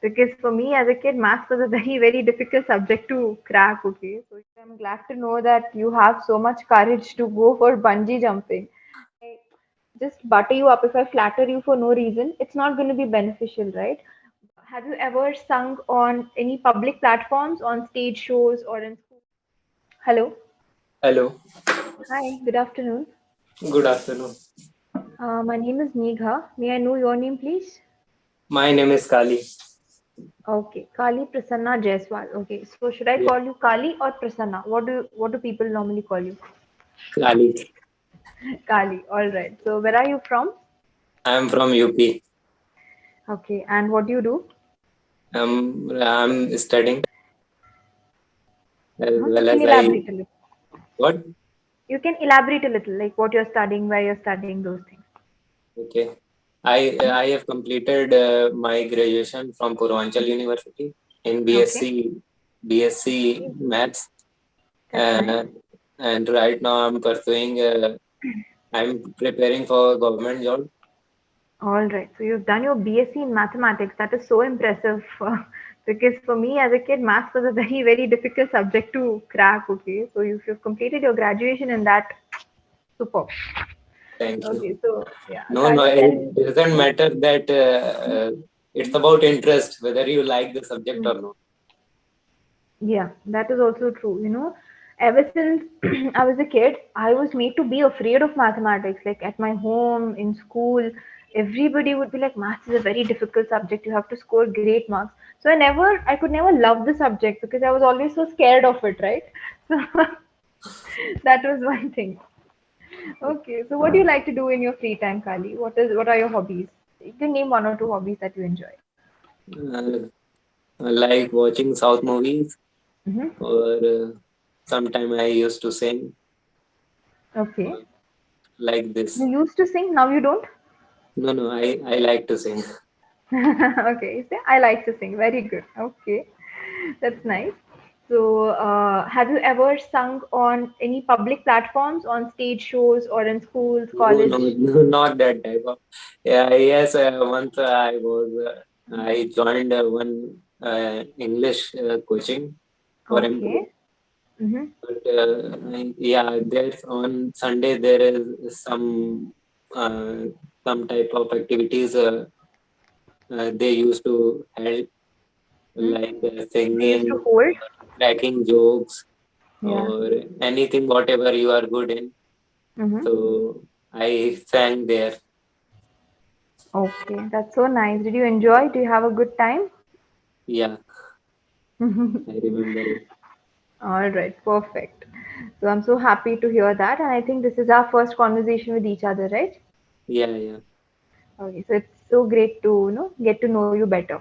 Because for me as a kid, maths was a very, very difficult subject to crack. Okay, so I'm glad to know that you have so much courage to go for bungee jumping. I just butter you up if I flatter you for no reason. It's not going to be beneficial, right? Have you ever sung on any public platforms, on stage shows, or in school? Hello. Hello, Hi. Good afternoon. good afternoon. My name is Megha. May I know your name, please? My name is Kali. Okay, Kali Prasanna Jaiswal. Okay, so should I Yeah, call you Kali or Prasanna? What do people normally call you? Kali. Kali. All right. So where are you from? I am from UP. Okay, and what do you do? I'm studying as You well can as I. elaborate a little. What? You can elaborate a little, like what you're studying, where you're studying, those things. Okay. I have completed my graduation from Purvanchal University in Okay, BSc okay, Maths, that's nice. uh, and right now I'm pursuing. I'm preparing for a government job. All right. So you've done your BSc in mathematics. That is so impressive. Because for me as a kid, maths was a very, very difficult subject to crack. Okay. So if you've completed your graduation in that, super. Thank you. Okay. So yeah, No, no, Kali, it then. doesn't Mhm, matter that it's about interest, whether you like the subject or mhm. not. Yeah, that is also true. Ever since I was a kid, I was made to be afraid of mathematics. Like at my home, in school, everybody would be like, maths is a very difficult subject. You have to score great marks. So I could never love the subject because I was always so scared of it, right? So that was one thing. Okay, so what do you like to do in your free time, Kali? What are your hobbies? You can name one or two hobbies that you enjoy. Uh, I like watching South movies, Mm-hmm. or sometime I used to sing Okay. uh, like You this. used to sing, now you don't? No, no, I like to sing. Okay, so I like to sing. Very good. Okay, that's nice. So, have you ever sung on any public platforms, on stage shows, or in schools, No, no, college? no, not that type of. Yeah, yes, once I joined one English coaching for improvement. Okay. Mm-hmm. But yeah, there's on Sunday there is uh, some type of activities they used to help, like They used to singing, hold. cracking jokes, Yeah. or anything whatever you are good in. Mm-hmm. So I sang there. Okay, that's so nice. Did you enjoy? Do you have a good time? Yeah, I remember it. All right, perfect. So I'm so happy to hear that, and I think this is our first conversation with each other, right? Yeah, yeah. Okay, so it's so great to get to know you better.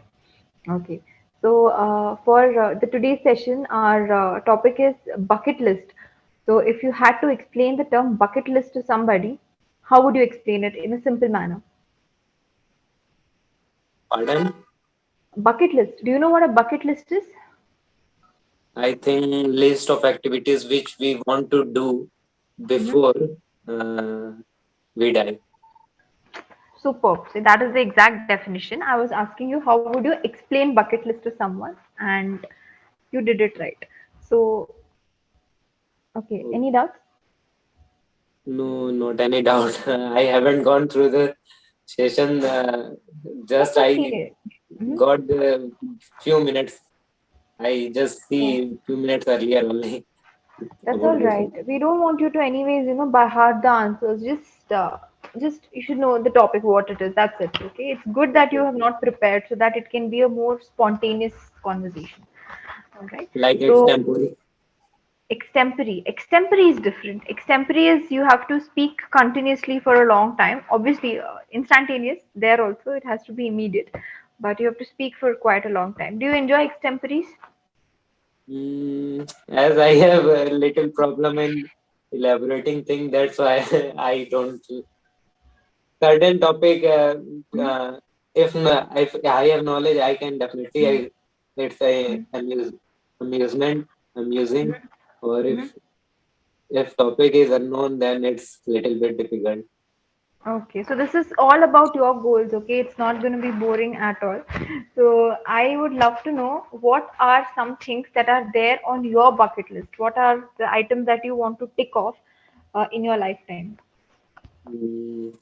Okay, so for the today's session, our topic is bucket list. So if you had to explain the term bucket list to somebody, how would you explain it in a simple manner? Pardon? Bucket list. Do you know what a bucket list is? I think list of activities which we want to do Hmm. before uh, we die. Superb. So that is the exact definition. I was asking you how would you explain bucket list to someone, and you did it right. So okay, Oh, any doubts? no, not any doubt. I haven't gone through the session. Just That's I okay. Mhm. got the few minutes. I just Yeah. see few minutes earlier only That's all about this. right. We don't want you to anyways, by heart the answers. Just you should know the topic, what it is. That's it. Okay. It's good that you have Okay. not prepared so that it can be a more spontaneous conversation. All right. Like it's So temporary. extempore is different. Extempore is you have to speak continuously for a long time. Obviously, instantaneous. There also it has to be immediate, but you have to speak for quite a long time. Do you enjoy extempores? As I have a little problem in elaborating thing, that's why I don't. Certain topic, if I have knowledge, I can definitely. It's a amusement, amusing, or Mhm. if topic is unknown, then it's little bit difficult. Okay, so this is all about your goals, okay? It's not going to be boring at all. So I would love to know what are some things that are there on your bucket list? What are the items that you want to tick off in your lifetime? Mm,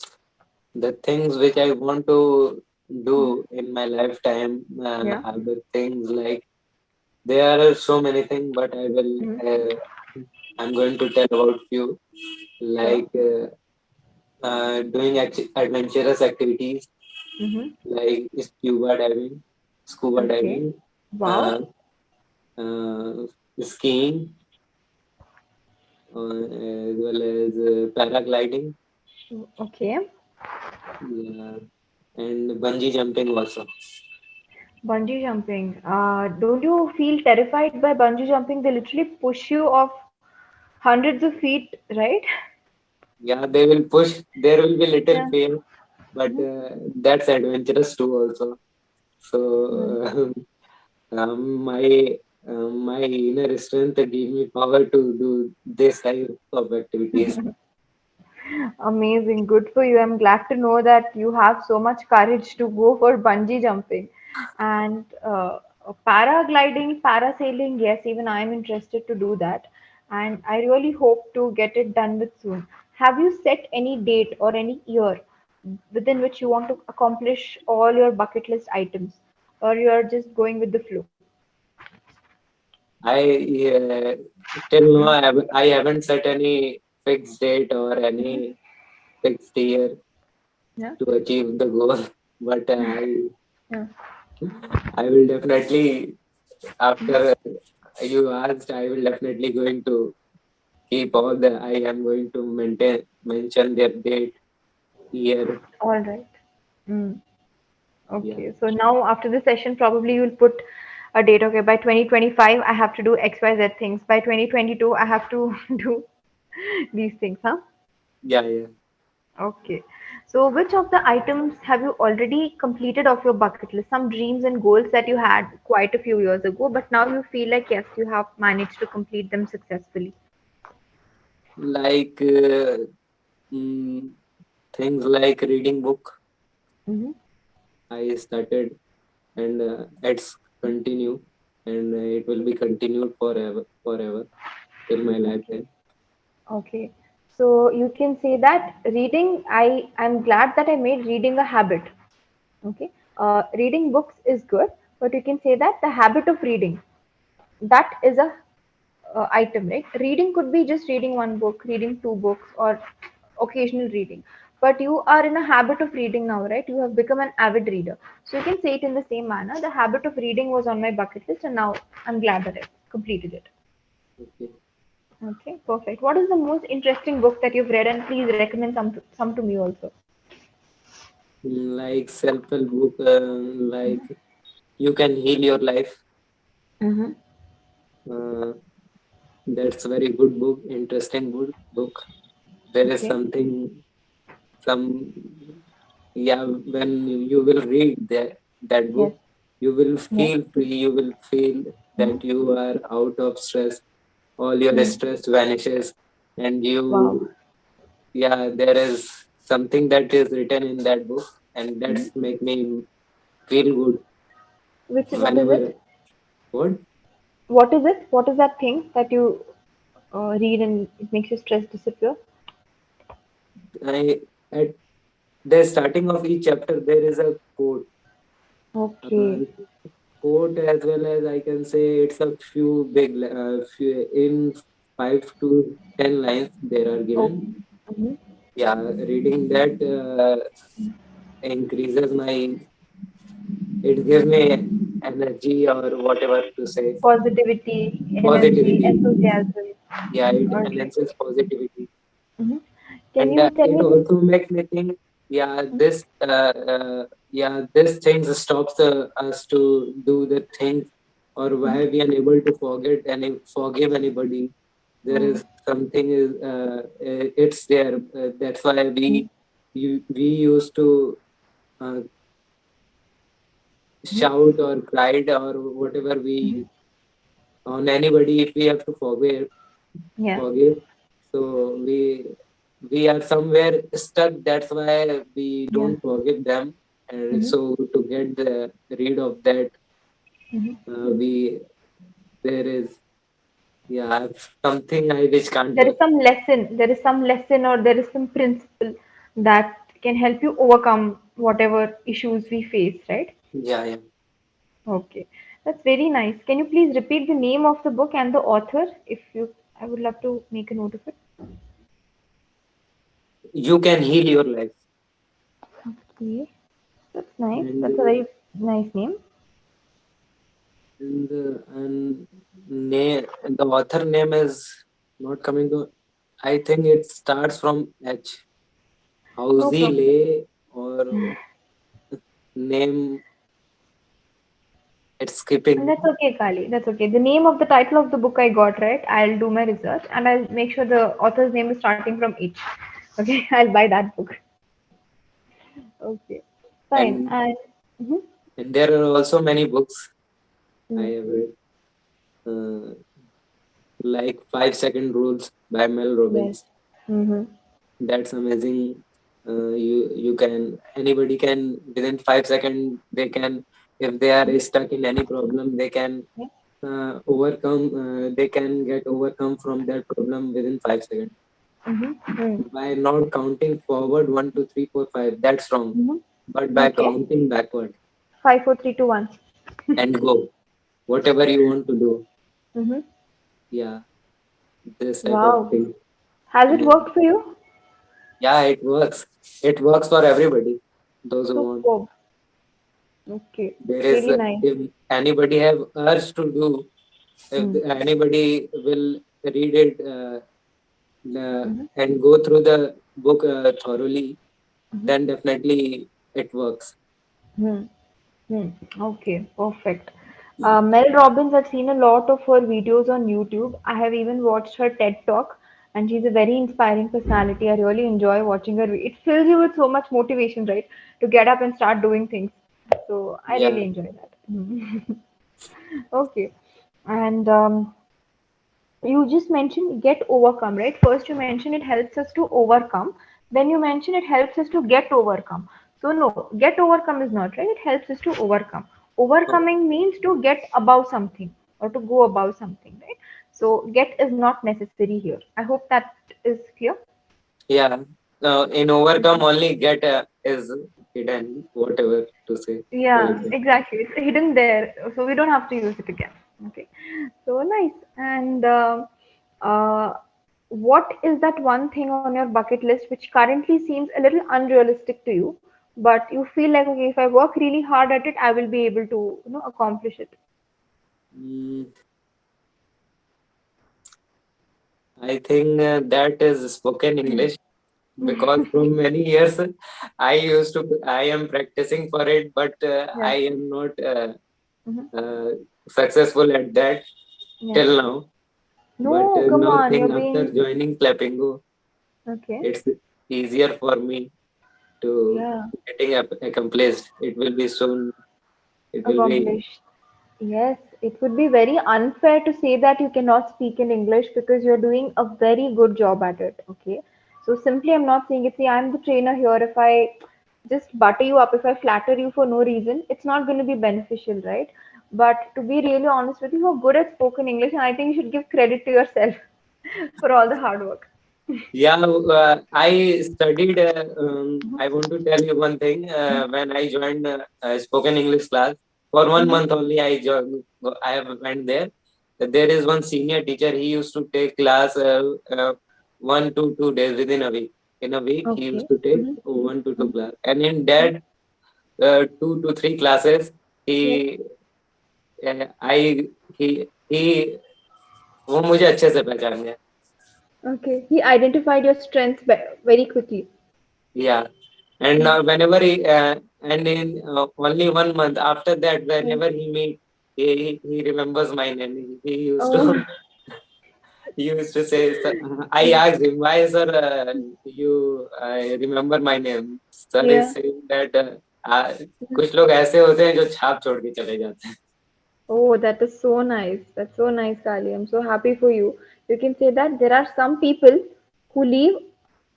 the things which I want to Hmm. do in my lifetime Yeah. are the things like there are so many things, but Hmm. I'm going to tell about few Sure. like doing adventurous activities Mm-hmm. like scuba Okay. diving, Wow. uh, uh, skiing, as well as paragliding, Okay. yeah, and bungee jumping also. Bungee jumping. Don't you feel terrified by bungee jumping? They literally push you off hundreds of feet, right? Yeah, they will push. There will be little Yeah. pain, but Mhm. that's adventurous too also. Mm. So my inner strength give me power to do this type of activities. Amazing. Good for you. I'm glad to know that you have so much courage to go for bungee jumping. And paragliding, parasailing, yes, even I'm interested to do that. And I really hope to get it done with soon. Have you set any date or any year within which you want to accomplish all your bucket list items? Or you're just going with the flow? I till now I haven't set any fixed date or Mhm. any fixed year Yeah. to achieve the goal, but Yeah. I will definitely Mhm. after you asked, I will definitely going to keep all the. I am going to mention their date, year. All right. Mm. Yeah, Okay, so now after the session, probably you'll put a date. Okay, by 2025, I have to do XYZ things. By 2022, I have to do these things, huh? yeah, yeah. Okay. So, which of the items have you already completed of your bucket list? Some dreams and goals that you had quite a few years ago, but now you feel like, yes, you have managed to complete them successfully. Like mm, things like reading book. Mm-hmm. I started and it's continue and it will be continued forever till my lifetime. Okay. So you can say that reading, I'm glad that I made reading a habit. Okay. Reading books is good, but you can say that the habit of reading, that is a item, right? Reading could be just reading one book, reading two books, or occasional reading. But you are in a habit of reading now, right? You have become an avid reader. So you can say it in the same manner. The habit of reading was on my bucket list, and now I'm glad that I completed it. Okay. Okay, perfect. What is the most interesting book that you've read, and please recommend some to me also. Like self-help book, like you can heal your life. Mm-hmm. Uh, that's very good book, interesting book. There is Okay. some, yeah. When you will read that book, Yes. you will Yeah. feel free. You will feel Mm-hmm. that you are out of stress. All your Mm. stress vanishes, and Wow. you, yeah. There is something that is written in that book, and Mm-hmm. that's make me feel good What is it? whenever. What What is it? What is that thing that you read and it makes your stress disappear? I at the starting of each chapter there is a quote. Uh, Okay. quote as well as I can say it's a few few in 5 to 10 lines there are Okay. given. Mhm. Yeah, reading that increases my. It gives me energy or whatever to say. Positivity, energy, Positivity. enthusiasm. Yeah, it All right. enhances positivity. Mhm. Can And you tell it me this? also makes me think, yeah, this things stops us to do the things or Mhm. why we are unable to forgive anybody. There Mm. is something is it's there. That's why Mhm. we used to uh, Mhm. shout or cried or whatever Mhm. we on anybody if we have to forgive Yeah. forgive. So we. we are somewhere stuck. That's why we Yeah. don't forgive them. And Hmm. so to get rid of that, Hmm. we there is, yeah, something I which can't There is work. some lesson. There is some lesson, or there is some principle that can help you overcome whatever issues we face, right? Yeah, yeah. Okay, that's very nice. Can you please repeat the name of the book and the author? If you, I would love to make a note of it. You can heal your life. Okay, that's nice. And That's a very nice name. and name, the author name is not coming to. I think it starts from H. No Housey problem. Lay or name. It's And skipping. that's okay, Kali. That's okay. The name of the title of the book I got right. I'll do my research and I'll make sure the author's name is starting from H. Okay, I'll buy that book. Okay, fine. And And mhm, there are also many books I mm, have read, like 5 Second Rules by Mel yes. Robbins. Mm-hmm. That's amazing. You can, anybody can within 5 seconds they can, if they are stuck in any problem, they can Yeah. overcome. They can get overcome from that problem within 5 seconds Mm-hmm. Mm. by not counting forward 1, 2, 3, 4, 5. That's wrong. But Mm-hmm. by Okay. counting backward 5, 4, 3, 2, 1. and go whatever you want to do. Mm-hmm. Yeah, this type of Wow. thing. Has it And worked for you? yeah, it works. It works for everybody. Those who want. Superb. Okay. There It's is, really nice. if anybody have urge to do, if Mm. anybody will read it Mm-hmm. and go through the book thoroughly, Mm-hmm. then definitely it works. Hmm. Hmm. Okay, perfect. Mel Robbins, I've seen a lot of her videos on YouTube. I have even watched her TED Talk, and she's a very inspiring personality. I really enjoy watching her. It fills you with so much motivation, right? To get up and start doing things. So I Yeah, really enjoy that. Mhm. Okay. And you just mentioned get overcome, right? First, you mentioned it helps us to overcome. Then you mentioned it helps us to get overcome. So, no, get overcome is not right. It helps us to overcome. Overcoming means to get above something or to go above something, right? So, get is not necessary here. I hope that is clear. yeah. In overcome only get is hidden, whatever to say like Yeah, that. exactly. It's hidden there, so we don't have to use it again. Okay, so nice. And uh, what is that one thing on your bucket list which currently seems a little unrealistic to you, but you feel like, okay, if I work really hard at it, I will be able to, accomplish it. Mm, I think that is spoken English, because from many years I am practicing for it, but Yeah. I am not Hmm. uh, successful at that Yeah. till now. But No, come now on, you're think after being joining Clapingo, okay. it's easier for me to Yeah, getting accomplished. It will be soon. It will be, accomplished. Yes, it would be very unfair to say that you cannot speak in English because you're doing a very good job at it. Okay. So simply, I'm not saying it. See, I'm the trainer here. If I just butter you up, if I flatter you for no reason, it's not going to be beneficial, right? But to be really honest with you, you're good at spoken English, and I think you should give credit to yourself for all the hard work. yeah. I studied. Mm-hmm. I want to tell you one thing. When I joined spoken English class for one Mm-hmm. month only, I joined. I have went there. There is one senior teacher. He used to take class 1 to 2 days within a week. In a week, he used Okay. to take Mm-hmm. 1 to 2 class, and in Mm-hmm. that 2 to 3 classes, Yes. he I he वो मुझे अच्छे से पहचान गया. Okay. He identified your strengths very quickly. Yeah, and Yeah. whenever he and in only 1 month after that, Yeah. whenever he meet, he remembers my name. He used Oh. to he used to say, "Sir," I asked him, why, sir, you remember my name? Sir is Yeah. saying that कुछ लोग ऐसे होते हैं जो छाप छोड़ के चले जाते हैं. Oh, that is so nice. That's so nice, Kali. I'm so happy for you. You can say that there are some people who leave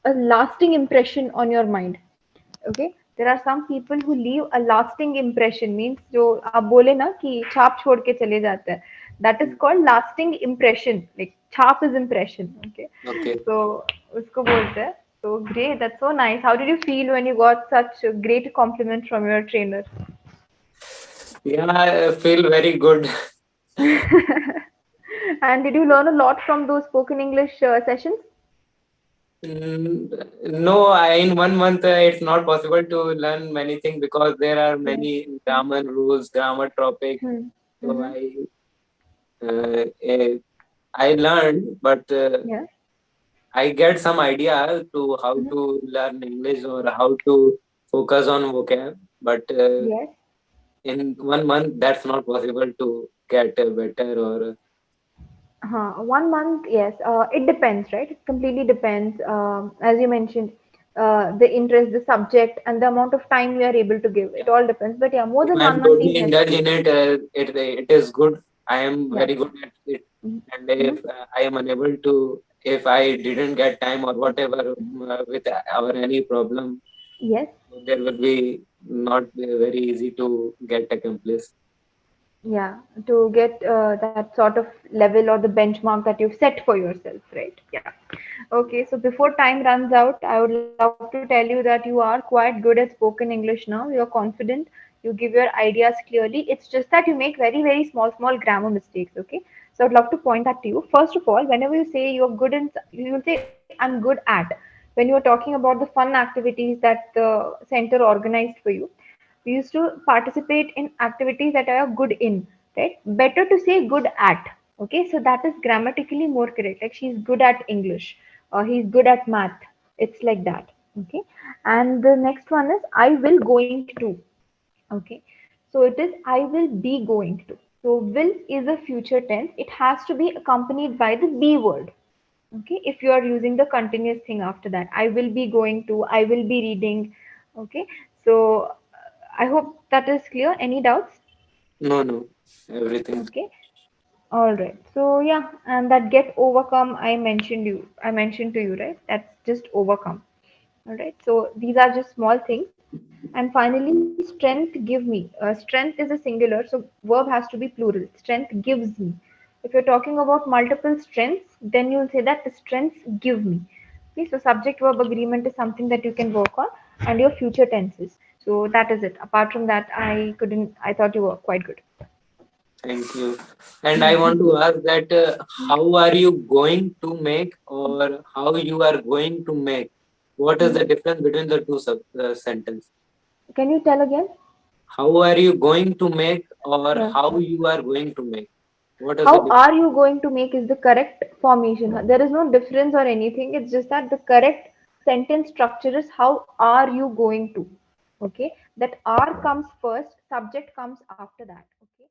a lasting impression on your mind. Okay, there are some people who leave a lasting impression, means जो आप बोले ना कि छाप छोड़ के चले जाते हैं, that is Mm. called lasting impression. Like छाप is impression. Okay, Okay. so उसको बोलते हैं. So great, that's so nice. How did you feel when you got such a great compliment from your trainer? Yeah, I feel very good. And did you learn a lot from those spoken English sessions? No, in 1 month it's not possible to learn many things because there are Yes. many grammar rules, grammar topics. Hmm. So Mm-hmm. uh, I learned, but Yeah. I get some idea to how Mhm. to learn English or how to focus on vocab. But Yes. in 1 month, that's not possible to get better or 1 month, yes. It depends, right? It completely depends. As you mentioned, the interest, the subject, and the amount of time we are able to give. It yeah. all depends. But yeah, more If than I am 1 month is totally indulged in necessary. it, it is good. I am Yeah. very good at it. And Mm-hmm. if I am unable to, if I didn't get time or whatever with our any problem, Yes. there will be not very easy to get accomplished. Yeah, to get that sort of level or the benchmark that you've set for yourself, right? Yeah. Okay, so before time runs out, I would love to tell you that you are quite good at spoken English now. You're confident, you give your ideas clearly. It's just that you make very, very small, small grammar mistakes, okay? So I'd love to point that to you. First of all, whenever you say you're good in, you will say, I'm good at. When you are talking about the fun activities that the center organized for you, we used to participate in activities that I are good in, right? Better to say good at. Okay, so that is grammatically more correct. Like she's good at English, or he's good at math. It's like that. Okay, and the next one is I will going to. Okay, so it is I will be going to. So will is a future tense. It has to be accompanied by the be word. Okay, if you are using the continuous thing after that, I will be going to, I will be reading. Okay, so I hope that is clear. Any doubts? No, no, everything. Okay, all right. So yeah, and that get overcome, I mentioned to you, right? That's just overcome. All right, so these are just small things. And finally, strength give me. Strength is a singular, so verb has to be plural. Strength gives me. If you're talking about multiple strengths, then you'll say that the strengths give me. Okay, so subject verb agreement is something that you can work on, and your future tenses. So that is it. Apart from that, I thought you were quite good. Thank you. And I want to ask that how are you going to make or how you are going to make? What is Mhm. the difference between the two sentence? Can you tell again? How are you going to make or Yeah. how you are going to make? What is the How difference? are you going to make is the correct formation. There is no difference or anything. It's just that the correct sentence structure is how are you going to. Okay. That are comes first, subject comes after that. Okay.